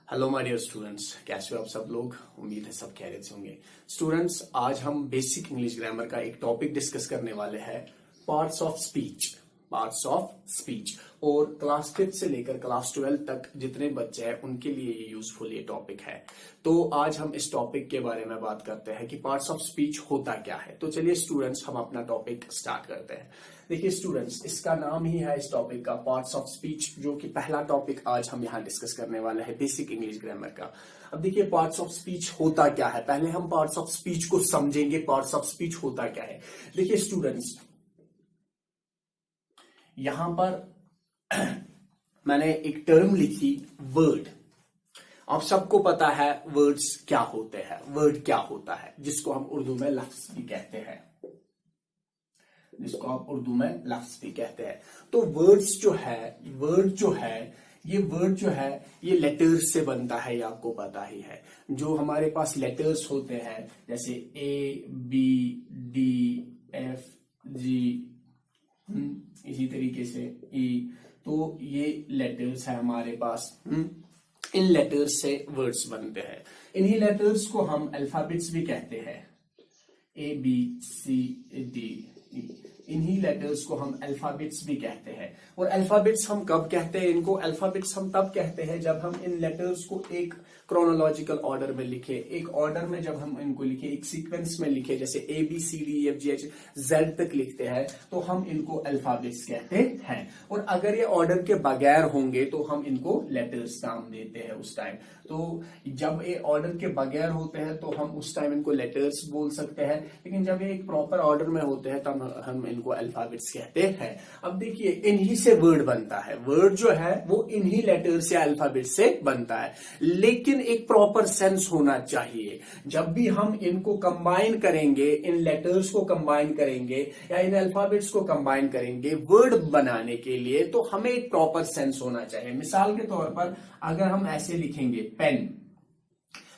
Hello my dear students, कैसे हो आप सब लोग। उम्मीद है सब खैरियत से होंगे। स्टूडेंट्स, आज हम बेसिक इंग्लिश ग्रामर का एक टॉपिक डिस्कस करने वाले हैं, parts of speech. Parts of speech और क्लास 5 से लेकर क्लास 12 तक जितने बच्चे हैं उनके लिए ये यूजफुल ये टॉपिक है। तो आज हम इस टॉपिक के बारे में बात करते हैं कि पार्ट्स ऑफ स्पीच होता क्या है। तो चलिए स्टूडेंट्स, हम अपना टॉपिक स्टार्ट करते हैं। देखिए स्टूडेंट्स, इसका नाम ही है इस टॉपिक का पार्ट्स ऑफ स्पीच, जो कि पहला टॉपिक आज हम यहाँ डिस्कस करने वाले हैं बेसिक इंग्लिश ग्रामर का। अब देखिए पार्ट्स ऑफ स्पीच होता क्या है, पहले हम पार्ट्स ऑफ स्पीच को समझेंगे। पार्ट्स ऑफ स्पीच होता क्या है, देखिए स्टूडेंट्स, यहां पर मैंने एक टर्म लिखी, वर्ड। आप सबको पता है वर्ड्स क्या होते हैं, वर्ड क्या होता है, जिसको हम उर्दू में लफ्ज भी कहते हैं, जिसको आप उर्दू में लफ्ज भी कहते हैं। तो वर्ड्स जो है, वर्ड जो है ये लेटर्स से बनता है, ये आपको पता ही है। जो हमारे पास लेटर्स होते हैं जैसे A B D F G, इसी तरीके से ई, तो ये लेटर्स है हमारे पास। इन लेटर्स से वर्ड्स बनते हैं। इन्हीं लेटर्स को हम अल्फाबेट्स भी कहते हैं, ए बी सी डी ई। इन्हीं लेटर्स को हम अल्फाबेट्स भी कहते हैं। और अल्फाबेट्स हम कब कहते हैं इनको? अल्फाबेट्स हम तब कहते हैं जब हम इन लेटर्स को एक क्रोनोलॉजिकल ऑर्डर में लिखे, एक ऑर्डर में जब हम इनको लिखे, एक सीक्वेंस में लिखे, जैसे A B C D F G H Z तक लिखते हैं, तो हम इनको अल्फाबेट्स कहते हैं। और अगर ये ऑर्डर के बगैर होंगे तो हम इनको लेटर्स नाम देते हैं उस टाइम। तो जब ये ऑर्डर के बगैर होते हैं तो हम उस टाइम इनको लेटर्स बोल सकते हैं, लेकिन जब ये एक प्रॉपर ऑर्डर में होते हैं तब हम इनको अल्फाबेट्स कहते हैं। अब देखिए, इन्हीं से वर्ड बनता है। वर्ड जो है वो इन्हीं लेटर्स या अल्फाबेट से बनता है, लेकिन एक प्रॉपर सेंस होना चाहिए। जब भी हम इनको कंबाइन करेंगे, इन लेटर्स को कंबाइन करेंगे या इन अल्फाबेट्स को कंबाइन करेंगे वर्ड बनाने के लिए, तो हमें एक प्रॉपर सेंस होना चाहिए। मिसाल के तौर पर अगर हम ऐसे लिखेंगे पेन,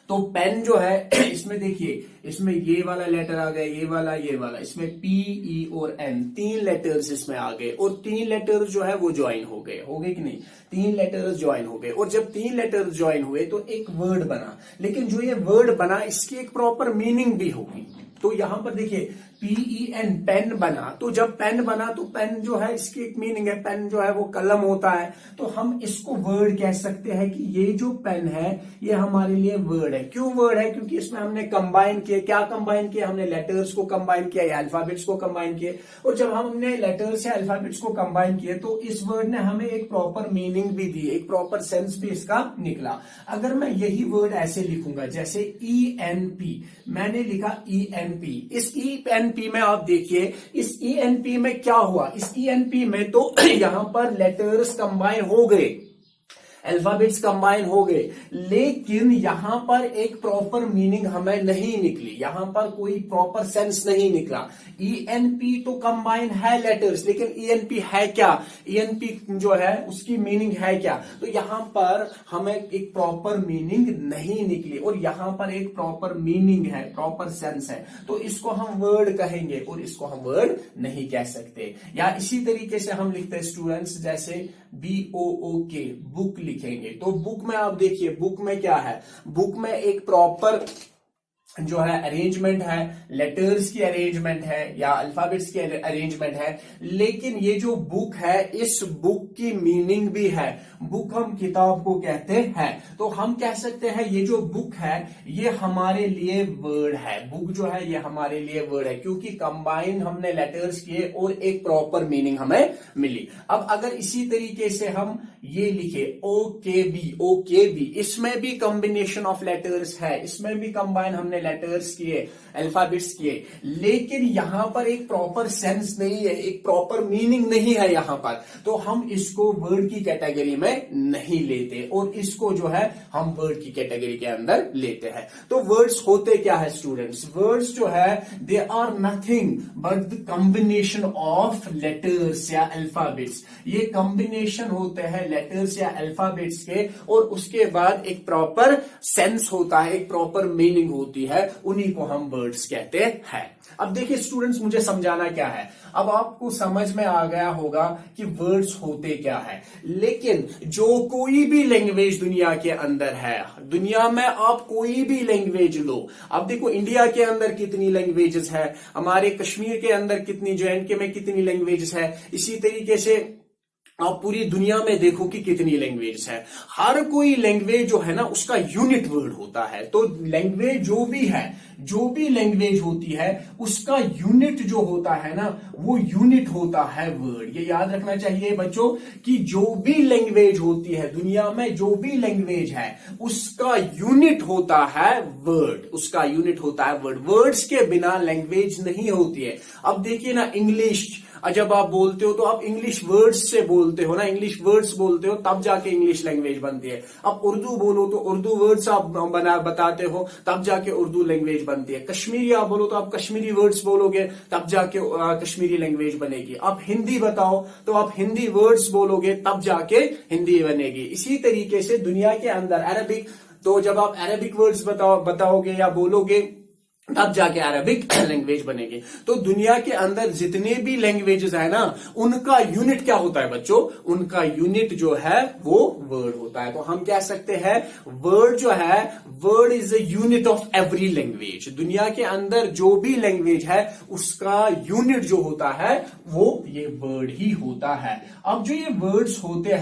तो पेन जो है इसमें देखिए, इसमें ये वाला लेटर आ गया, ये वाला, इसमें पी ई और एन, 3 लेटर्स इसमें आ गए, और 3 लेटर्स जो है वो ज्वाइन हो गए कि नहीं? 3 लेटर्स ज्वाइन हो गए, और जब 3 लेटर्स ज्वाइन हुए तो एक वर्ड बना। लेकिन जो ये वर्ड बना, इसकी एक प्रॉपर मीनिंग भी होगी। तो यहां पर देखिए PEN, पेन बना। तो जब पेन बना तो पेन जो है इसकी एक मीनिंग है, पेन जो है वो कलम होता है। तो हम इसको वर्ड कह सकते हैं कि ये जो पेन है ये हमारे लिए वर्ड है। क्यों वर्ड है? क्योंकि इसमें हमने कंबाइन किए। क्या कंबाइन किया? हमने लेटर्स को कंबाइन किया या अल्फाबेट्स को कंबाइन किए। और जब हमने लेटर्स या अल्फाबेट्स को कंबाइन किए तो इस वर्ड ने हमें एक प्रॉपर मीनिंग भी दी, एक प्रॉपर सेंस भी इसका निकला। अगर मैं यही वर्ड ऐसे लिखूंगा, जैसे ENP, मैंने लिखा ENP, इस ENP में आप देखिए, इस ENP में क्या हुआ? इस ENP में तो यहां पर लेटर्स कंबाइन हो गए, अल्फाबेट्स कंबाइन हो गए, लेकिन यहां पर एक प्रॉपर मीनिंग हमें नहीं निकली, यहां पर कोई प्रॉपर सेंस नहीं निकला। ENP तो कंबाइन है लेटर्स, लेकिन ENP है क्या? ENP जो है उसकी मीनिंग है क्या? तो यहां पर हमें एक प्रॉपर मीनिंग नहीं निकली, और यहां पर एक प्रॉपर मीनिंग है, प्रॉपर सेंस है, तो इसको हम वर्ड कहेंगे और इसको हम वर्ड नहीं कह सकते। या इसी तरीके से हम लिखते हैं स्टूडेंट्स, जैसे BOOK, बुक लिखेंगे, तो बुक में आप देखिए, बुक में क्या है? बुक में एक प्रॉपर जो है अरेंजमेंट है, लेटर्स की अरेंजमेंट है या अल्फाबेट्स की अरेंजमेंट है, लेकिन ये जो बुक है, इस बुक की मीनिंग भी है। बुक हम किताब को कहते हैं, तो हम कह सकते हैं ये जो बुक है ये हमारे लिए वर्ड है। बुक जो है ये हमारे लिए वर्ड है, क्योंकि कंबाइन हमने लेटर्स किए और एक प्रॉपर मीनिंग हमें मिली। अब अगर इसी तरीके से हम ये लिखे OKB, इसमें भी कॉम्बिनेशन ऑफ लेटर्स है, इसमें भी कंबाइन हमने लेटर्स किए, अल्फाबेट्स किए, लेकिन यहां पर एक प्रॉपर सेंस नहीं है, एक प्रॉपर मीनिंग नहीं है यहां पर, तो हम इसको वर्ड की कैटेगरी में नहीं लेते, और इसको जो है हम वर्ड की कैटेगरी के अंदर लेते हैं। तो वर्ड्स होते क्या है स्टूडेंट्स? वर्ड्स जो है they are nothing but the combination of letters या अल्फाबेट्स। ये कॉम्बिनेशन होते हैं लेटर्स या अल्फाबेट्स के, और उसके बाद एक प्रॉपर सेंस होता है, एक प्रॉपर मीनिंग होती है। है, उन्हीं को हम वर्ड्स कहते हैं। अब देखिए स्टूडेंट्स, मुझे समझाना क्या है, अब आपको समझ में आ गया होगा कि वर्ड्स होते क्या है। लेकिन जो कोई भी लैंग्वेज दुनिया के अंदर है, दुनिया में आप कोई भी लैंग्वेज लो, अब देखो इंडिया के अंदर कितनी लैंग्वेजेस है, हमारे कश्मीर के अंदर कितनी, JNK में कितनी लैंग्वेजेस है, इसी तरीके से आप पूरी दुनिया में देखो कि कितनी लैंग्वेज है। हर कोई लैंग्वेज जो है ना उसका यूनिट वर्ड होता है। तो लैंग्वेज जो भी लैंग्वेज होती है उसका यूनिट जो होता है ना वो यूनिट होता है वर्ड। ये याद रखना चाहिए बच्चों कि जो भी लैंग्वेज होती है दुनिया में, जो भी लैंग्वेज है उसका यूनिट होता है वर्ड, उसका यूनिट होता है वर्ड। वर्ड्स के बिना लैंग्वेज नहीं होती है। अब देखिए ना इंग्लिश जब आप बोलते हो तो आप इंग्लिश वर्ड्स से बोलते हो ना, इंग्लिश वर्ड्स बोलते हो तब जाके इंग्लिश लैंग्वेज बनती है। अब उर्दू बोलो तो उर्दू वर्ड्स आप बताते हो तब जाके उर्दू लैंग्वेज बनती है। कश्मीरी आप बोलो तो आप कश्मीरी वर्ड्स बोलोगे तब जाके कश्मीरी लैंग्वेज बनेगी। आप हिंदी बताओ तो आप हिंदी वर्ड्स बोलोगे तब जाके हिंदी बनेगी। इसी तरीके से दुनिया के अंदर अरबिक, तो जब आप अरबिक वर्ड्स बताओगे या बोलोगे तब जाके अरबिक लैंग्वेज बनेगी। तो दुनिया के अंदर जितने भी लैंग्वेजेस है ना उनका यूनिट क्या होता है बच्चों, उनका यूनिट जो है वो वर्ड होता है। तो हम कह सकते हैं वर्ड जो है, word is a unit of every language. दुनिया के अंदर जो भी लैंग्वेज है उसका यूनिट जो होता है वो ये वर्ड ही होता है। अब जो ये वर्ड्स होते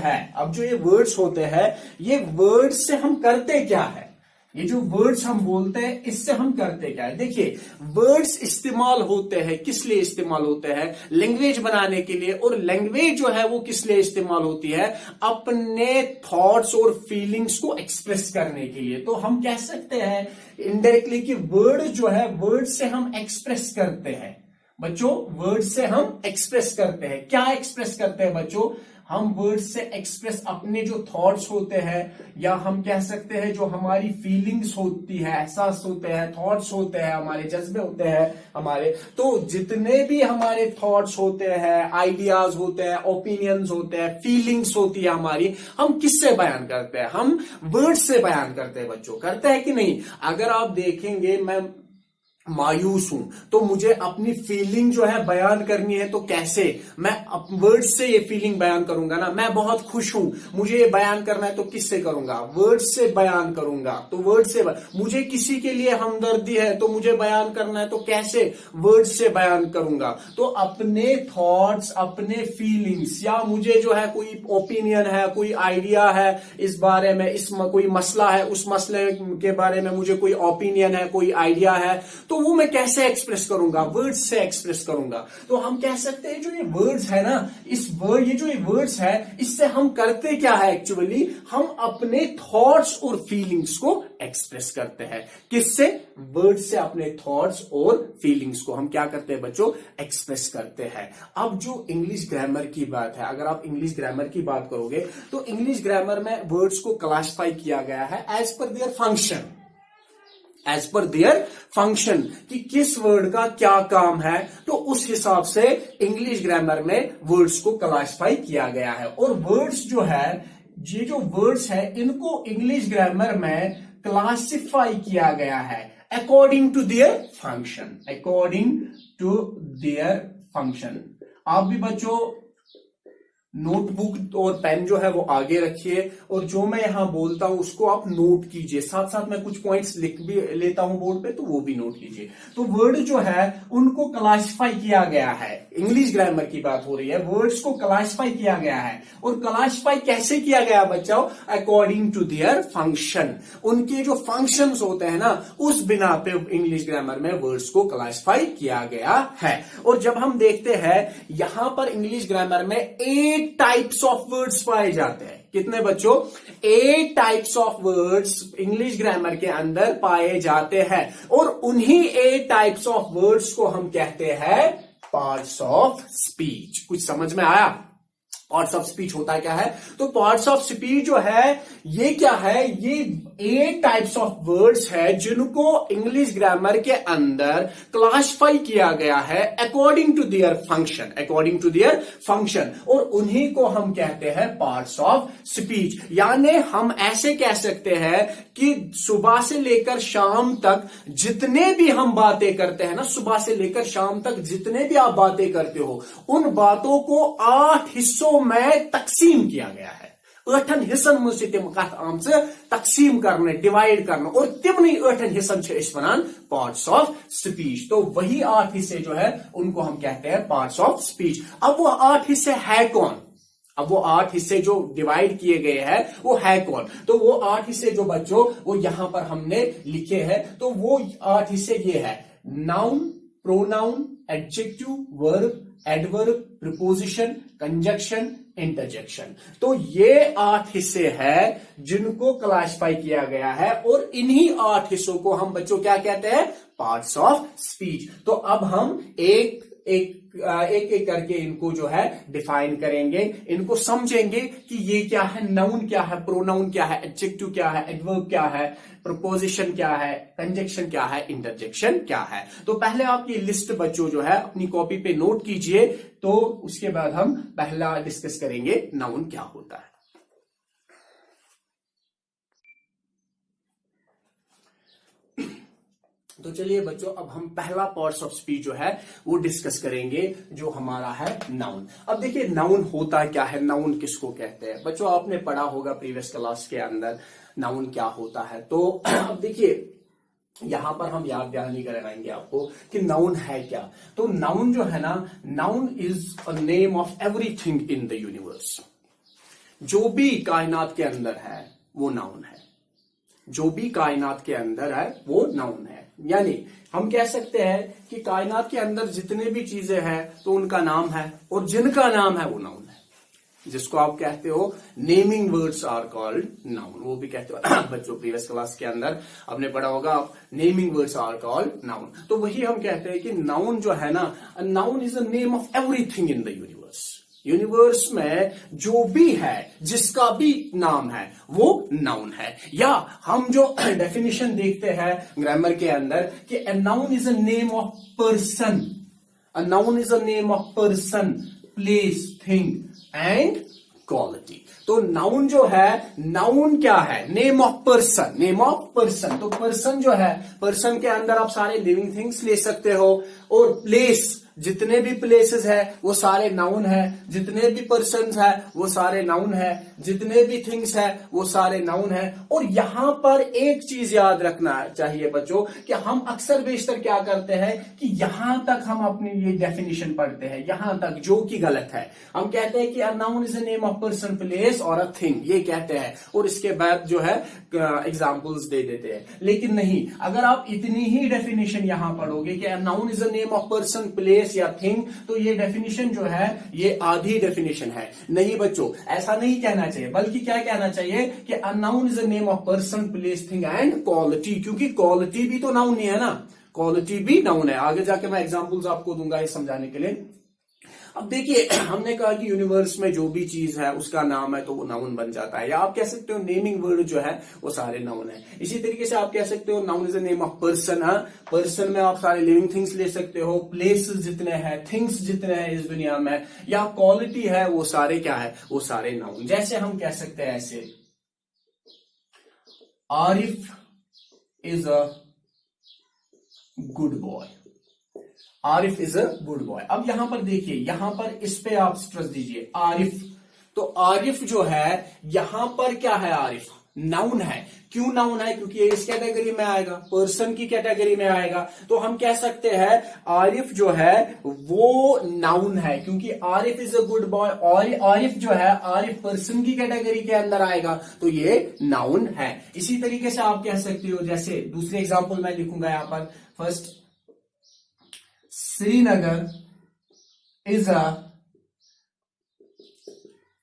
हैं, ये वर्ड्स से हम करते क्या है, ये जो वर्ड्स हम बोलते हैं इससे हम करते क्या है। देखिए वर्ड्स इस्तेमाल होते हैं, किस लिए इस्तेमाल होते हैं, लैंग्वेज बनाने के लिए। और लैंग्वेज जो है वो किस लिए इस्तेमाल होती है, अपने थॉट्स और फीलिंग्स को एक्सप्रेस करने के लिए। तो हम कह सकते हैं इनडायरेक्टली कि वर्ड जो है, वर्ड से हम एक्सप्रेस करते हैं बच्चों, वर्ड से हम एक्सप्रेस करते हैं। क्या एक्सप्रेस करते हैं बच्चों, हम वर्ड से एक्सप्रेस अपने जो थॉट्स होते हैं, या हम कह सकते हैं जो हमारी फीलिंग्स होती है, एहसास होते हैं, थॉट्स होते हैं, हमारे जज्बे होते हैं हमारे। तो जितने भी हमारे थॉट्स होते हैं, आइडियाज होते हैं, ओपिनियंस होते हैं, फीलिंग्स होती है हमारी, हम किससे बयान करते हैं, हम वर्ड से बयान करते हैं बच्चों। करते हैं कि नहीं। अगर आप देखेंगे मैं मायूस हूं तो मुझे अपनी फीलिंग जो है बयान करनी है, तो कैसे, मैं वर्ड्स से ये फीलिंग बयान करूंगा ना। मैं बहुत खुश हूं, मुझे ये बयान करना है तो किससे करूंगा, वर्ड्स से बयान करूंगा। तो वर्ड से मुझे किसी के लिए हमदर्दी है तो मुझे बयान करना है तो कैसे, वर्ड्स से बयान करूंगा। तो अपने थॉट्स, अपने फीलिंग्स, या मुझे जो है कोई ओपिनियन है, कोई आइडिया है इस बारे में, कोई मसला है, उस मसले के बारे में मुझे कोई ओपिनियन है, कोई आइडिया है, तो वो मैं कैसे एक्सप्रेस करूंगा, वर्ड्स से एक्सप्रेस करूंगा। तो हम कह सकते हैं जो ये वर्ड्स है ना, ये जो वर्ड्स है इससे हम करते क्या है एक्चुअली, हम अपने थॉट्स और फीलिंग्स को एक्सप्रेस करते हैं। किससे, वर्ड्स से अपने थॉट्स और फीलिंग्स को हम क्या करते हैं बच्चों, एक्सप्रेस करते हैं। अब जो इंग्लिश ग्रामर की बात है, अगर आप इंग्लिश ग्रामर की बात करोगे तो इंग्लिश ग्रामर में वर्ड्स को क्लासिफाई किया गया है as per their function, as per their function, कि किस वर्ड का क्या काम है। तो उस हिसाब से इंग्लिश ग्रामर में वर्ड्स को क्लासिफाई किया गया है। और वर्ड्स जो है, ये जो वर्ड्स है इनको इंग्लिश ग्रामर में क्लासिफाई किया गया है according to their function, according to their function. आप भी बच्चों नोटबुक और पेन जो है वो आगे रखिए, और जो मैं यहां बोलता हूं उसको आप नोट कीजिए। साथ साथ मैं कुछ पॉइंट्स लिख भी लेता हूं बोर्ड पे, तो वो भी नोट कीजिए। तो वर्ड जो है उनको क्लासिफाई किया गया है, इंग्लिश ग्रामर की बात हो रही है, वर्ड्स को क्लासिफाई किया गया है। और क्लासिफाई कैसे किया गया बच्चों, अकॉर्डिंग टू देयर फंक्शन। उनके जो फंक्शंस होते हैं ना उस बिना पे इंग्लिश ग्रामर में वर्ड्स को क्लासिफाई किया गया है। और जब हम देखते हैं यहां पर इंग्लिश ग्रामर में 8 टाइप्स ऑफ वर्ड्स पाए जाते हैं। कितने बच्चों, 8 types of words English grammar के अंदर पाए जाते हैं। और उन्हीं 8 टाइप्स ऑफ वर्ड्स को हम कहते हैं पार्ट्स ऑफ स्पीच। कुछ समझ में आया। पार्ट्स ऑफ स्पीच होता क्या है? तो पार्ट्स ऑफ स्पीच जो है ये क्या है? ये 8 टाइप्स ऑफ वर्ड्स है जिनको इंग्लिश ग्रामर के अंदर क्लासिफाई किया गया है अकॉर्डिंग टू देयर फंक्शन, और उन्हीं को हम कहते हैं पार्ट्स ऑफ स्पीच। यानी हम ऐसे कह सकते हैं कि सुबह से लेकर शाम तक जितने भी हम बातें करते हैं ना, सुबह से लेकर शाम तक जितने भी आप बातें करते हो, उन बातों को 8 हिस्सों में तकसीम किया गया है। 8 हिस्सन में से तिम कथ आम तकसीम करने, डिवाइड करना, और तिमनी 8 हिस्सन से वनान पार्ट्स ऑफ स्पीच। तो वही 8 हिस्से जो है उनको हम कहते हैं पार्ट्स ऑफ स्पीच। अब वो 8 हिस्से है कौन? अब वो 8 हिस्से जो डिवाइड किए गए हैं वो है कौन? तो वो 8 हिस्से जो बच्चों वो यहां पर हमने लिखे हैं, तो वो 8 हिस्से ये है: noun, pronoun, adjective, verb, adverb, preposition, conjunction, interjection. तो ये 8 हिस्से हैं जिनको क्लासिफाई किया गया है, और इन्हीं 8 हिस्सों को हम बच्चों क्या कहते हैं? Parts of speech. तो अब हम एक एक करके इनको जो है डिफाइन करेंगे, इनको समझेंगे कि ये क्या है, नाउन क्या है, प्रोनाउन क्या है, एडजेक्टिव क्या है, एडवर्ब क्या है, प्रपोजिशन क्या है, कंजक्शन क्या है, इंटरजेक्शन क्या है। तो पहले आप ये लिस्ट बच्चों जो है अपनी कॉपी पे नोट कीजिए, तो उसके बाद हम पहला डिस्कस करेंगे नाउन क्या होता है। तो चलिए बच्चों, अब हम पहला पार्ट्स ऑफ स्पीच जो है वो डिस्कस करेंगे, जो हमारा है नाउन। अब देखिए नाउन होता क्या है, नाउन किसको कहते हैं? बच्चों आपने पढ़ा होगा प्रीवियस क्लास के अंदर नाउन क्या होता है। तो अब देखिए यहां पर हम याद दहानी कराएंगे आपको कि नाउन है क्या। तो नाउन जो है ना, noun is a name of everything in the universe. जो भी कायनात के अंदर है वो नाउन है, जो भी कायनात के अंदर है वो नाउन है। यानी हम कह सकते हैं कि कायनात के अंदर जितने भी चीजें हैं तो उनका नाम है, और जिनका नाम है वो नाउन है। जिसको आप कहते हो naming words are called noun, वो भी कहते हो बच्चों प्रीवियस क्लास के अंदर आपने पढ़ा होगा, naming words are called noun. तो वही हम कहते हैं कि नाउन जो है ना, noun is a name of everything in the universe. Universe में जो भी है, जिसका भी नाम है वो नाउन है। या हम जो डेफिनेशन देखते हैं ग्रामर के अंदर कि a noun is a name of person, a noun is a name of person, place, thing and quality. तो नाउन जो है, नाउन क्या है? Name of person, name of person. तो पर्सन जो है, पर्सन के अंदर आप सारे लिविंग थिंग्स ले सकते हो, और प्लेस, जितने भी प्लेसेस है वो सारे नाउन है, जितने भी पर्सन्स है वो सारे नाउन है, जितने भी थिंग्स है वो सारे नाउन है। और यहां पर एक चीज याद रखना चाहिए बच्चों कि हम अक्सर बेशतर क्या करते हैं कि यहां तक हम अपनी ये डेफिनेशन पढ़ते हैं, यहां तक, जो कि गलत है। हम कहते हैं कि a noun is a name of person, place और अ थिंग, ये कहते हैं, और इसके बाद जो है एग्जाम्पल्स दे देते हैं। लेकिन नहीं, अगर आप इतनी ही डेफिनेशन यहां पढ़ोगे कि a noun is a name of person, place या थिंग, तो ये डेफिनेशन जो है ये आधी डेफिनेशन है। नहीं बच्चों, ऐसा नहीं कहना चाहिए, बल्कि क्या कहना चाहिए कि a noun is a name of person, place, thing and quality, क्योंकि क्वालिटी भी तो नाउन ही है ना, क्वालिटी भी नाउन है। आगे जाके मैं एग्जांपल्स आपको दूंगा ये समझाने के लिए। अब देखिए हमने कहा कि यूनिवर्स में जो भी चीज है उसका नाम है तो वो नाउन बन जाता है, या आप कह सकते हो नेमिंग वर्ड जो है वो सारे नाउन है। इसी तरीके से आप कह सकते हो noun is a name of person. Person में आप सारे लिविंग थिंग्स ले सकते हो, प्लेसेस जितने हैं, थिंग्स जितने हैं इस दुनिया में, या क्वालिटी है, वो सारे क्या है, वो सारे नाउन। जैसे हम कह सकते हैं ऐसे, Arif is a good boy, Arif is a good boy. अब यहां पर देखिए, यहां पर इस पे आप स्ट्रेस दीजिए, आरिफ। तो आरिफ जो है यहां पर क्या है, आरिफ नाउन है। क्यों नाउन है? क्योंकि ये इस कैटेगरी में आएगा, पर्सन की कैटेगरी में आएगा। तो हम कह सकते हैं आरिफ जो है वो नाउन है, क्योंकि Arif is a good boy, और आरिफ जो है, आरिफ पर्सन की कैटेगरी के अंदर आएगा, तो ये नाउन है। इसी तरीके से आप कह सकते हो, जैसे दूसरे एग्जाम्पल मैं लिखूंगा यहां पर, first, Srinagar is a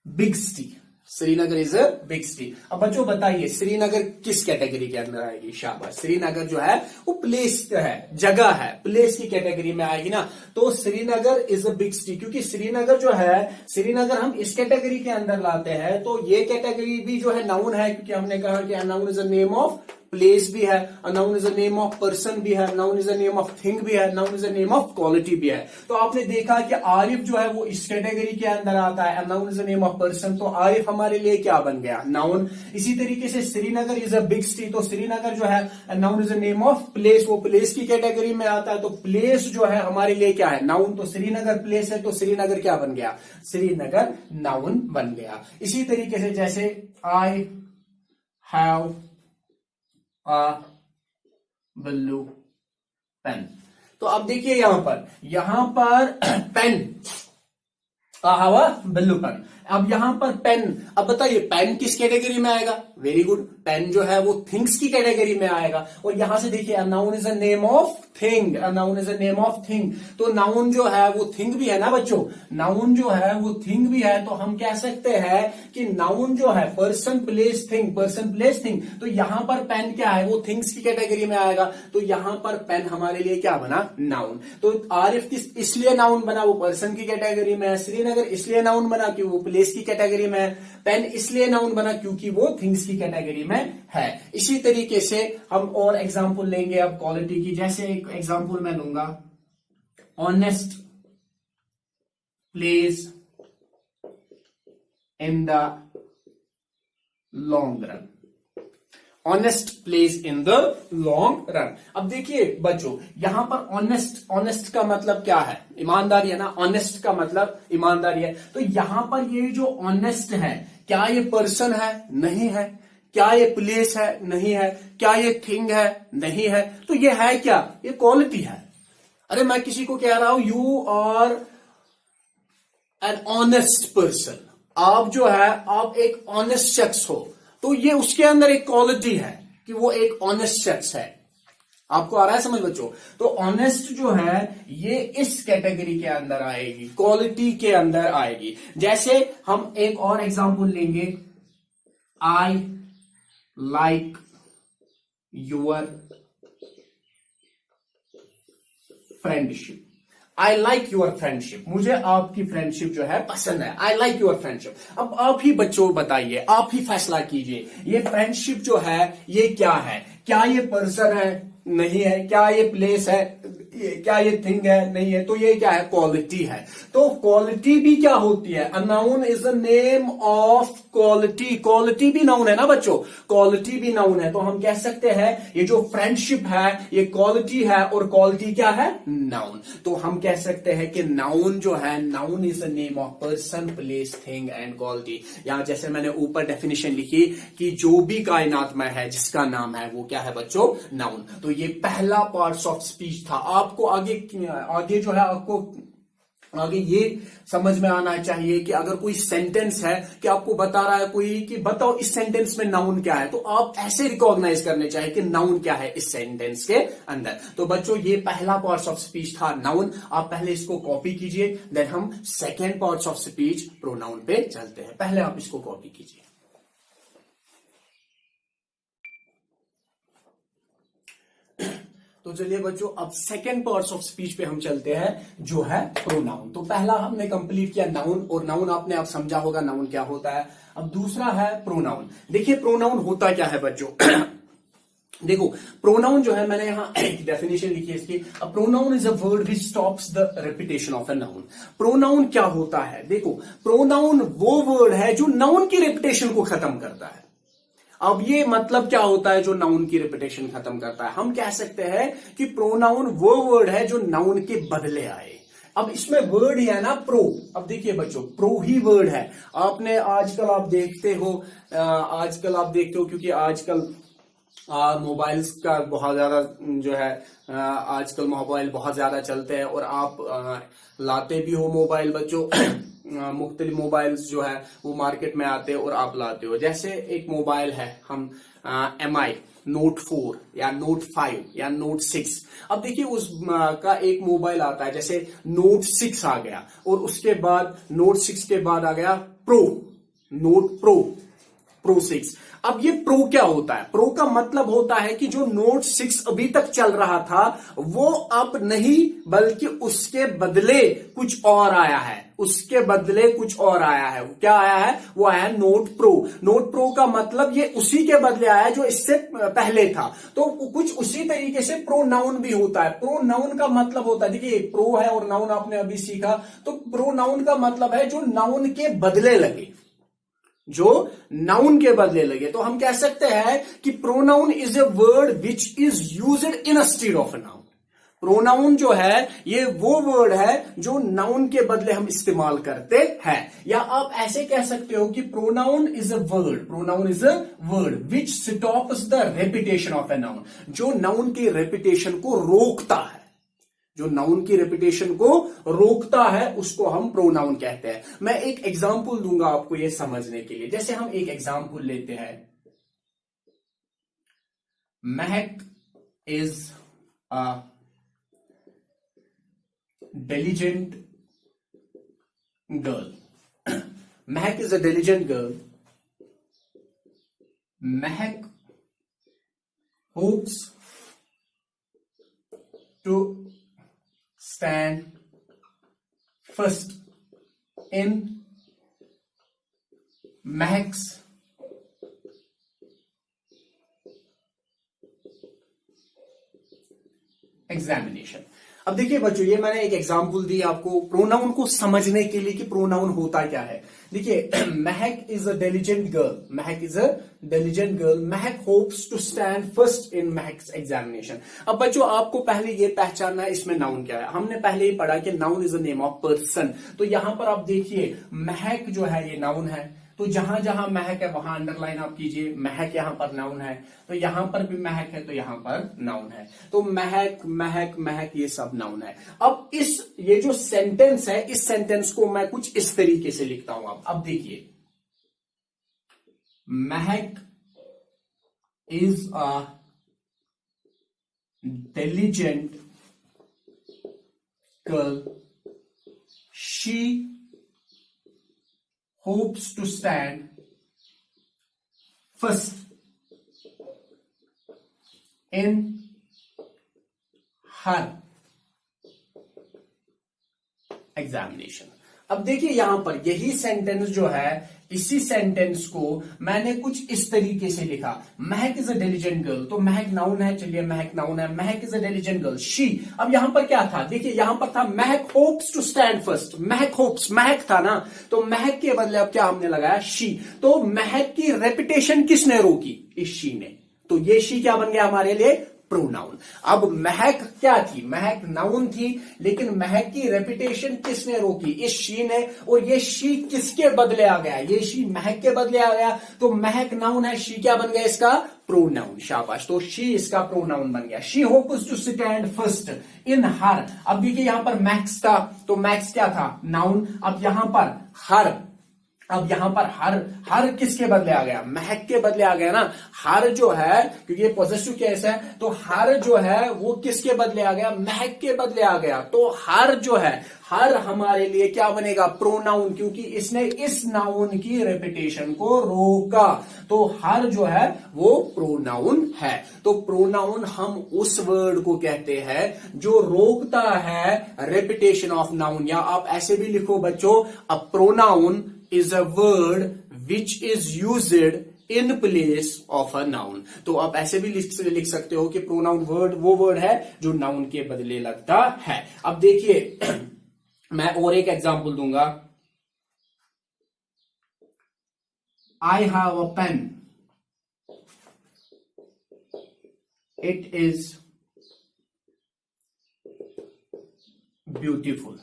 big city, Srinagar is a big city. अब बच्चों बताइए श्रीनगर किस कैटेगरी के अंदर आएगी? शाबाश, श्रीनगर जो है वो प्लेस है, जगह है, प्लेस की कैटेगरी में आएगी ना। तो Srinagar is a big city, क्योंकि श्रीनगर जो है, श्रीनगर हम इस कैटेगरी के अंदर लाते हैं, तो ये कैटेगरी भी जो है नाउन है, क्योंकि हमने कहा कि noun is a name of place भी है, noun is a name of person भी है, noun is a name of thing भी है, noun is a name of quality भी है। तो आपने देखा कि आरिफ जो है वो इस कैटेगरी के अंदर आता है, noun is a name of person, तो आरिफ हमारे लिए क्या बन गया? नाउन। इसी तरीके से Srinagar is a big city, तो श्रीनगर जो है noun is a name of place, वो प्लेस की कैटेगरी में आता है, तो प्लेस जो है हमारे लिए क्या है? नाउन। तो श्रीनगर प्लेस है, तो श्रीनगर क्या बन गया? श्रीनगर नाउन बन गया। इसी तरीके से जैसे I have a blue pen, तो अब देखिए यहां पर पेन, हवा ब्लू पेन। अब यहां पर पेन, अब बताइए पेन किस कैटेगरी में आएगा? वेरी गुड, पेन जो है वो थिंग्स की कैटेगरी में आएगा। और यहां से देखिए noun is a name of thing, noun is a name of thing, तो नाउन जो है वो थिंग भी है ना बच्चों, नाउन जो है वो थिंग भी है। तो हम कह सकते हैं कि नाउन जो है person place thing, person place thing, तो यहां पर पेन क्या है? वो थिंग्स की कैटेगरी में आएगा, तो यहां पर पेन हमारे लिए क्या बना? नाउन। तो आरिफ किस इसलिए नाउन बना? वो पर्सन की कैटेगरी में है। श्रीनगर इसलिए नाउन बना कि वो प्लेस की कैटेगरी में है। पेन इसलिए नाउन बना क्योंकि वो थिंग्स की कैटेगरी में है। इसी तरीके से हम और एग्जांपल लेंगे अब क्वालिटी की। जैसे एक एग्जांपल मैं लूंगा, honest place in the long run, honest place in the long run. अब देखिए बच्चों यहां पर ऑनेस्ट, ऑनेस्ट का मतलब क्या है? ईमानदारी है ना, ऑनेस्ट का मतलब ईमानदारी है। तो यहां पर ये जो ऑनेस्ट है, क्या ये पर्सन है? नहीं है। क्या ये प्लेस है? नहीं है। क्या ये थिंग है? नहीं है। तो ये है क्या? ये क्वालिटी है। अरे मैं किसी को कह रहा हूं you are an honest person, आप जो है आप एक ऑनेस्ट शख्स हो, तो ये उसके अंदर एक क्वालिटी है कि वो एक ऑनेस्ट शख्स है। आपको आ रहा है समझ बच्चों? तो ऑनेस्ट जो है ये इस कैटेगरी के अंदर आएगी, क्वालिटी के अंदर आएगी। जैसे हम एक और एग्जांपल लेंगे, I like your friendship, I like your friendship, मुझे आपकी फ्रेंडशिप जो है पसंद है। I like your friendship. अब आप ही बच्चों बताइए, आप ही फैसला कीजिए, ये फ्रेंडशिप जो है ये क्या है? क्या ये पर्सन है? नहीं है। क्या ये प्लेस है? क्या ये थिंग है? नहीं है। तो ये क्या है? क्वालिटी है। तो क्वालिटी भी क्या होती है? A noun is the name of quality, quality भी नाउन है ना बच्चों, क्वालिटी भी नाउन है। तो हम कह सकते हैं ये जो फ्रेंडशिप है ये क्वालिटी है, और क्वालिटी क्या है? नाउन। तो हम कह सकते हैं कि नाउन जो है, noun is the name of person place thing and quality. यहां जैसे मैंने ऊपर डेफिनेशन लिखी कि जो भी कायनात में है जिसका नाम है वो क्या है बच्चों? नाउन। तो ये पहला पार्ट ऑफ स्पीच था। आपको आगे जो है आपको आगे ये समझ में आना चाहिए कि अगर कोई सेंटेंस है कि आपको बता रहा है कोई कि बताओ इस सेंटेंस में नाउन क्या है, तो आप ऐसे रिकॉग्नाइज करने चाहिए कि नाउन क्या है इस सेंटेंस के अंदर। तो बच्चों ये पहला पार्ट ऑफ स्पीच था नाउन। आप पहले इसको कॉपी कीजिए, देन हम second part of speech pronoun पे चलते हैं। पहले आप इसको कॉपी कीजिए। तो चलिए बच्चों अब सेकेंड पार्ट्स ऑफ स्पीच पे हम चलते हैं, जो है प्रोनाउन। तो पहला हमने कंप्लीट किया नाउन, और नाउन आपने अब समझा होगा नाउन क्या होता है। अब दूसरा है प्रोनाउन। देखिए प्रोनाउन होता क्या है बच्चों? देखो प्रोनाउन जो है, मैंने यहां एक डेफिनेशन लिखी है इसकी। A pronoun is a word which stops the repetition of a noun. Pronoun क्या होता है? देखो प्रोनाउन वो वर्ड है जो नाउन की रिपीटेशन को खत्म करता है। अब ये मतलब क्या होता है जो नाउन की रिपीटेशन खत्म करता है? हम कह सकते हैं कि प्रोनाउन वो वर्ड है जो नाउन के बदले आए। अब इसमें वर्ड ही है ना प्रो। अब देखिए बच्चों प्रो ही वर्ड है। आपने आजकल आप देखते हो क्योंकि आजकल मोबाइल्स का बहुत ज्यादा जो है, आजकल मोबाइल बहुत ज्यादा चलते हैं, और आप लाते भी हो मोबाइल बच्चों। मुख्तलिफ मोबाइल्स जो है वो मार्केट में आते हैं और आप लाते हो। जैसे एक मोबाइल है हम MI Note 4 या Note 5 या Note 6। अब देखिए उस का एक मोबाइल आता है, जैसे Note 6 आ गया, और उसके बाद Note 6 के बाद आ गया प्रो, नोट प्रो। प्रो 6। अब ये प्रो क्या होता है? प्रो का मतलब होता है कि जो नोट 6 अभी तक चल रहा था वो अब नहीं, बल्कि उसके बदले कुछ और आया है। उसके बदले कुछ और आया है। क्या आया है? वो आया है नोट प्रो। नोट प्रो का मतलब ये उसी के बदले आया है जो इससे पहले था। तो कुछ उसी तरीके से प्रोनाउन भी होता है। प्रोनाउन का मतलब होता है, देखिए प्रो है और नाउन आपने अभी सीखा, तो प्रोनाउन का मतलब है जो नाउन के बदले लगे, जो नाउन के बदले लगे। तो हम कह सकते हैं कि pronoun is a word which is used in stead of a noun. Pronoun जो है ये वो वर्ड है जो नाउन के बदले हम इस्तेमाल करते हैं। या आप ऐसे कह सकते हो कि pronoun is a word, pronoun is a word which stops the repetition of a noun, जो नाउन की रेपिटेशन को रोकता है। जो नाउन की रेपिटेशन को रोकता है उसको हम प्रोनाउन कहते हैं। मैं एक एग्जांपल दूंगा आपको ये समझने के लिए। जैसे हम एक एग्जांपल लेते हैं, महक is a diligent girl. Mehak is a diligent girl. Mehak hopes to stand first in Mehak's examination. अब देखिए बच्चों, ये मैंने एक एग्जांपल दी आपको प्रोनाउन को समझने के लिए कि प्रोनाउन होता क्या है। देखिए Mahak is a diligent girl, Mahak is a diligent girl, Mahak hopes to stand first in Mahak's examination. अब बच्चों आपको पहले ये पहचानना है इसमें नाउन क्या है। हमने पहले ही पढ़ा कि noun is a name of person. तो यहां पर आप देखिए महक जो है ये नाउन है, तो जहां जहां महक है वहां अंडरलाइन आप कीजिए, महक यहां पर नाउन है, तो यहां पर भी महक है तो यहां पर नाउन है। तो महक महक महक ये सब नाउन है। अब ये जो सेंटेंस है, इस सेंटेंस को मैं कुछ इस तरीके से लिखता हूं। अब देखिए, Mahak is a diligent girl, she hopes to stand first in her examination। अब देखिए यहां पर यही सेंटेंस जो है, इसी सेंटेंस को मैंने कुछ इस तरीके से लिखा, महक इज अ डिलिजेंट गर्ल। तो महक नाउन है, चलिए महक नाउन है, महक is a diligent girl, she. अब यहां पर क्या था? देखिए यहां पर था महक hopes to stand first, Mahak hopes, महक था ना, तो महक के बदले अब क्या हमने लगाया? शी। तो महक की रेपिटेशन किसने रोकी? इस शी ने। तो ये शी क्या बन गया हमारे लिए? प्रोनाउन। अब महक क्या थी? महक नाउन थी, लेकिन महक की रेपिटेशन किसने रोकी? इस शी ने। और ये शी किसके बदले आ गया? ये शी महक के बदले आ गया। तो महक नाउन है, शी क्या बन गया इसका? प्रोनाउन। शाबाश। तो शी इसका प्रोनाउन बन गया। She hopes to stand first in her. अब देखिए यहां पर मैक्स था, तो मैक्स क्या था? नाउन। अब यहां पर हर, अब यहां पर हर किसके बदले आ गया? महक के बदले आ गया ना। हर जो है, क्योंकि ये पॉजिटिव केस है, तो हर जो है वो किसके बदले आ गया? महक के बदले आ गया। तो हर जो है, हर हमारे लिए क्या बनेगा? प्रोनाउन, क्योंकि इसने इस नाउन की रेपिटेशन को रोका। तो हर जो है वो प्रोनाउन है। तो प्रोनाउन हम उस वर्ड को कहते हैं जो रोकता है रेपिटेशन ऑफ नाउन। या आप ऐसे भी लिखो बच्चों, a pronoun is a word which is used in place of a noun। तो आप ऐसे भी लिख सकते हो कि प्रोनाउन वर्ड वो वर्ड है जो नाउन के बदले लगता है। अब देखिए मैं और एक एग्जांपल दूंगा, I have a pen, it is beautiful।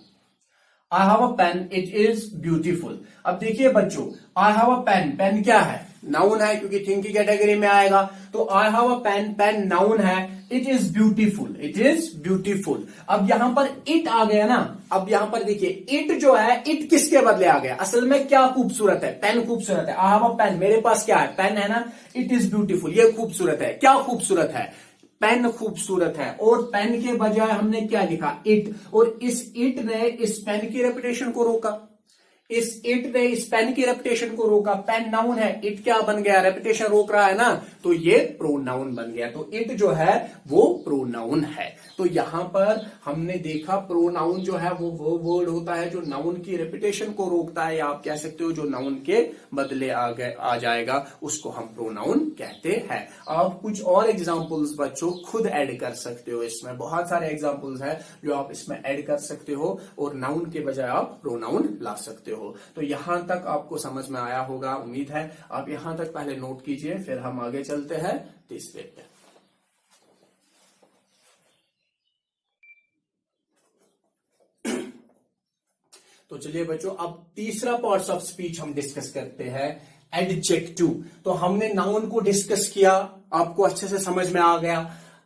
I have a pen, it is beautiful। अब देखिए बच्चों, I have a pen, pen क्या है? नाउन है, क्योंकि थिंग की कैटेगरी में आएगा। तो I have a pen, pen noun है, it is beautiful, it is beautiful। अब यहां पर it आ गया ना। अब यहां पर देखिए it जो है, it किसके बदले आ गया? असल में क्या खूबसूरत है? पेन खूबसूरत है। I have a pen, मेरे पास क्या है? पेन है ना। it is beautiful, ये खूबसूरत है। क्या खूबसूरत है? पेन खूबसूरत है। और पेन के बजाय हमने क्या लिखा? इट। और इस इट ने इस पेन की रेपुटेशन को रोका। इस इट ने इस पेन की रेपिटेशन को रोका, पेन नाउन है, इट क्या बन गया, रेपिटेशन रोक रहा है ना, तो ये प्रोनाउन बन गया। तो इट जो है वो प्रोनाउन है। तो यहां पर हमने देखा प्रोनाउन जो है वो वर्ड होता है जो नाउन की रेपिटेशन को रोकता है, या आप कह सकते हो जो नाउन के बदले आ जाएगा उसको हम प्रोनाउन कहते हैं। आप कुछ और एग्जांपल्स बच्चों खुद ऐड कर सकते हो, इसमें बहुत सारे एग्जांपल्स हैं जो आप इसमें ऐड कर सकते हो और नाउन के बजाय आप प्रोनाउन ला सकते हो। तो यहां तक आपको समझ में आया होगा, उम्मीद है। आप यहां तक पहले नोट कीजिए, फिर हम आगे चलते हैं तीसरे पे। तो चलिए बच्चों, अब तीसरा पार्ट्स ऑफ स्पीच हम डिस्कस करते हैं, एडजेक्टिव। तो हमने नाउन को डिस्कस किया, आपको अच्छे से समझ में आ गया।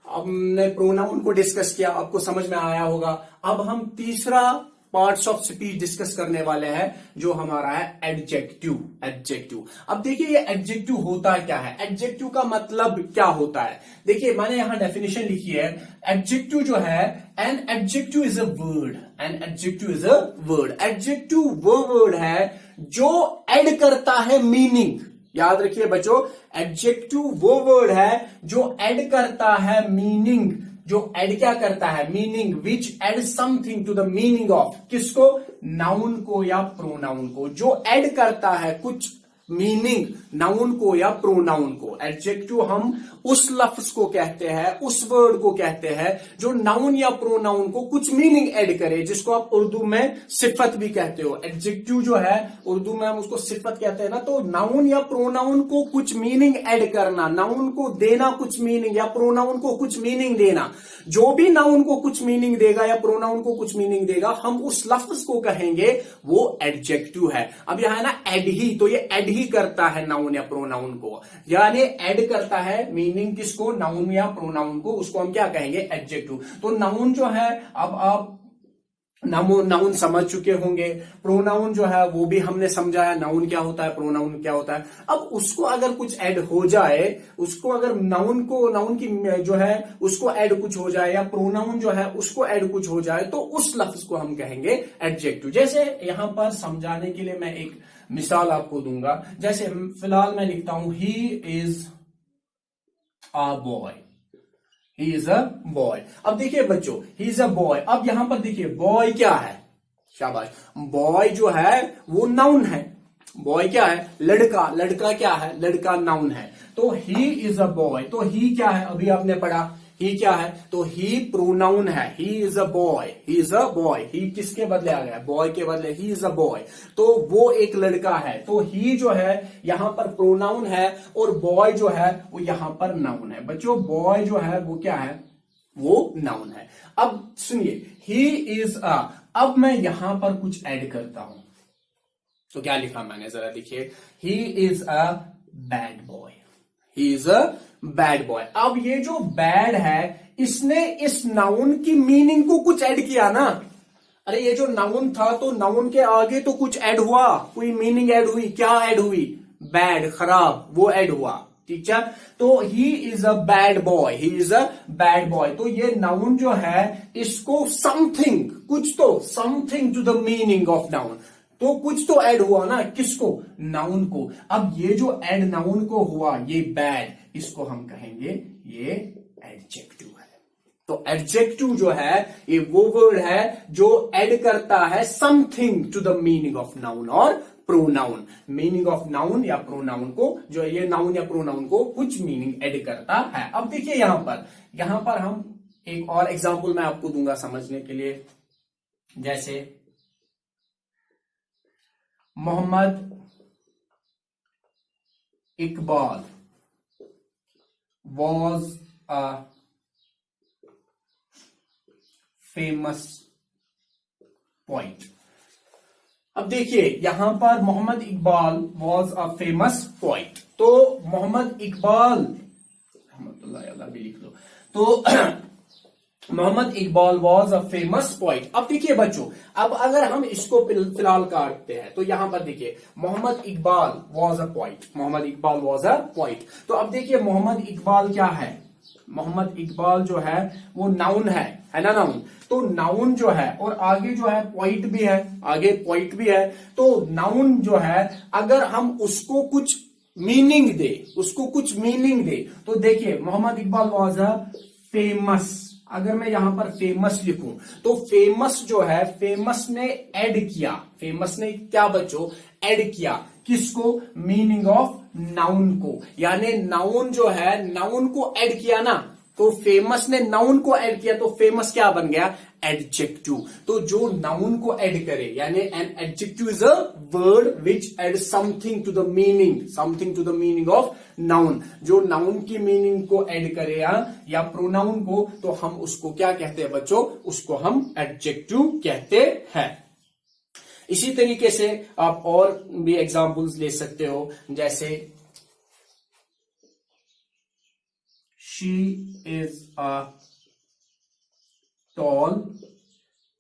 हमने प्रोनाउन को डिस्कस किया, आपको समझ में आया होगा। अब हम तीसरा पार्ट्स ऑफ स्पीच डिस्कस करने वाले हैं जो हमारा है एडजेक्टिव। एडजेक्टिव, अब देखिए ये एडजेक्टिव होता क्या है, एडजेक्टिव का मतलब क्या होता है। देखिए मैंने यहां डेफिनेशन लिखी है, एडजेक्टिव जो है, N adjective is a word, N adjective is a word. Adjective वो वर्ड है जो ऐड करता है मीनिंग। याद रखिए बच्चों, एडजेक्टिव वो वर्ड है जो ऐड करता है मीनिंग, जो ऐड क्या करता है, meaning, which add something to the meaning of, किसको, नाउन को या प्रोनाउन को, जो ऐड करता है कुछ मीनिंग नाउन को या प्रोनाउन को। एडजेक्टिव हम उस लफ्ज को कहते हैं, उस वर्ड को कहते हैं जो नाउन या प्रोनाउन को कुछ मीनिंग ऐड करे, जिसको आप उर्दू में सिफत भी कहते हो। एडजेक्टिव जो है उर्दू में हम उसको सिफत कहते हैं ना। तो नाउन या प्रोनाउन को कुछ मीनिंग ऐड करना, नाउन को देना कुछ मीनिंग या प्रोनाउन को कुछ मीनिंग देना, जो भी नाउन को कुछ मीनिंग देगा या प्रोनाउन को कुछ मीनिंग देगा, हम उस लफ्ज को कहेंगे वो एडजेक्टिव है। अब यहां है ना एड ही, तो ये एड ही करता है नाउन या प्रोनाउन को, यानी ऐड करता है मीनिंग किसको, नाउन या प्रोनाउन को, उसको हम क्या कहेंगे, एडजेक्टिव। तो नाउन जो है, अब आप नाउन समझ चुके होंगे, प्रोनाउन जो है वो भी हमने समझाया, नाउन क्या होता है, प्रोनाउन क्या होता है। अब उसको अगर कुछ ऐड हो जाए, उसको अगर नाउन की जो है उसको ऐड कुछ हो जाए, या प्रोनाउन जो है उसको ऐड कुछ हो जाए, तो उस लफ्ज को हम कहेंगे एडजेक्टिव। जैसे यहां पर समझाने के लिए मैं एक मिसाल आपको दूंगा। जैसे फिलहाल मैं लिखता हूं, ही is a boy, he is a boy. अब देखिए बच्चों, ही इज अ बॉय, अब यहां पर देखिए बॉय क्या है, शाबाश, बॉय जो है वो नाउन है। बॉय क्या है, लड़का, लड़का क्या है, लड़का नाउन है। तो ही इज अ बॉय, तो ही क्या है, अभी आपने पढ़ा, ही क्या है, तो ही प्रोनाउन है, he is a boy, he is a boy. He किसके बदले आ गया, बॉय के बदले, ही इज अ बॉय, तो वो एक लड़का है। तो ही जो है यहां पर प्रोनाउन है और बॉय जो है वो यहां पर नाउन है। बच्चों बॉय जो है वो क्या है, वो नाउन है। अब सुनिए, ही इज अ, अब मैं यहां पर कुछ ऐड करता हूं, तो क्या लिखा मैंने, जरा देखिए, ही is a bad boy, he is a bad boy. अब ये जो बैड है, इसने इस नाउन की मीनिंग को कुछ ऐड किया ना। अरे ये जो नाउन था, तो नाउन के आगे तो कुछ ऐड हुआ, कोई मीनिंग ऐड हुई, क्या ऐड हुई, बैड, खराब, वो ऐड हुआ, ठीक है। तो he is a bad boy, he is a bad boy. तो ये नाउन जो है इसको समथिंग, कुछ तो, something to the meaning of noun, तो कुछ तो ऐड हुआ ना, किसको, नाउन को। अब ये जो ऐड नाउन को हुआ, ये बैड, इसको हम कहेंगे ये एडजेक्टिव है। तो एडजेक्टिव जो है ये वो वर्ड है जो ऐड करता है something to the meaning of noun और प्रोनाउन। मीनिंग ऑफ नाउन या प्रोनाउन को, जो ये नाउन या प्रोनाउन को कुछ मीनिंग ऐड करता है। अब देखिए यहां पर हम एक और एग्जांपल मैं आपको दूंगा समझने के लिए। जैसे Mohammad Iqbal was a famous poet। अब देखिए यहां पर Mohammad Iqbal was a famous poet, तो मोहम्मद इकबाल, रहमतुल्लाह भी लिख लो, तो Mohammad Iqbal was a famous poet। अब देखिए बच्चों, अब अगर हम इसको फिलहाल काटते हैं, तो यहां पर देखिए Mohammad Iqbal was a poet, Mohammad Iqbal was a poet। तो अब देखिए मोहम्मद इकबाल क्या है, मोहम्मद इकबाल जो है वो नाउन है ना नाउन। तो नाउन जो है और आगे जो है पॉइंट भी है, आगे पॉइंट भी है। तो नाउन जो है अगर हम उसको कुछ मीनिंग दे, उसको कुछ मीनिंग दे, तो देखिए Mohammad Iqbal was a famous. अगर मैं यहां पर फेमस लिखूं तो फेमस जो है, फेमस ने ऐड किया, फेमस ने क्या बच्चों ऐड किया किसको, मीनिंग ऑफ नाउन को। यानी नाउन जो है नाउन को ऐड किया ना, तो फेमस ने नाउन को ऐड किया तो फेमस क्या बन गया, एडजेक्टिव। तो जो नाउन को ऐड करे, यानी an adjective is a word which add something to the meaning, something to the meaning of noun. जो नाउन की मीनिंग को ऐड करे या प्रोनाउन को, तो हम उसको क्या कहते हैं बच्चों, उसको हम एडजेक्टिव कहते हैं। इसी तरीके से आप और भी एग्जाम्पल्स ले सकते हो, जैसे she is a tall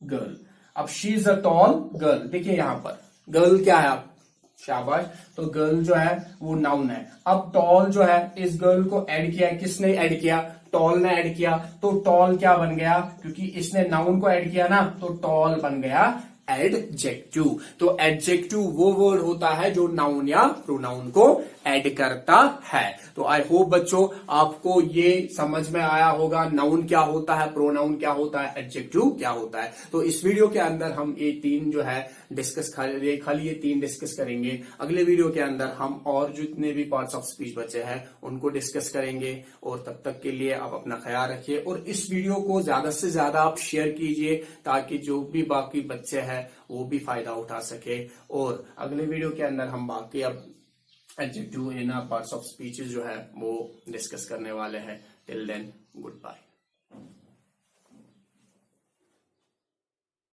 girl. अब she is a tall girl, देखिए यहां पर गर्ल क्या है, आप शाबाश, तो गर्ल जो है वो नाउन है। अब टॉल जो है, इस गर्ल को ऐड किया, किसने ऐड किया, टॉल ने ऐड किया। तो टॉल क्या बन गया, क्योंकि इसने नाउन को ऐड किया ना, तो टॉल बन गया एडजेक्टिव। तो एडजेक्टिव वो वर्ड होता है जो नाउन या प्रोनाउन को ऐड करता है। तो आई होप बच्चों आपको ये समझ में आया होगा, नाउन क्या होता है, प्रोनाउन क्या होता है, एडजेक्टिव क्या होता है। तो इस वीडियो के अंदर हम ये तीन जो है डिस्कस, खाली ये तीन डिस्कस करेंगे। अगले वीडियो के अंदर हम और जितने भी पार्ट्स ऑफ स्पीच बचे हैं उनको डिस्कस करेंगे। और तब तक के लिए आप अपना ख्याल रखिए और इस वीडियो को ज्यादा से ज्यादा आप शेयर कीजिए, ताकि जो भी बाकी बच्चे हैं वो भी फायदा उठा सके। और अगले वीडियो के अंदर हम बाकी अब adjective in parts of speeches जो है वो डिस्कस करने वाले हैं। Till then good bye.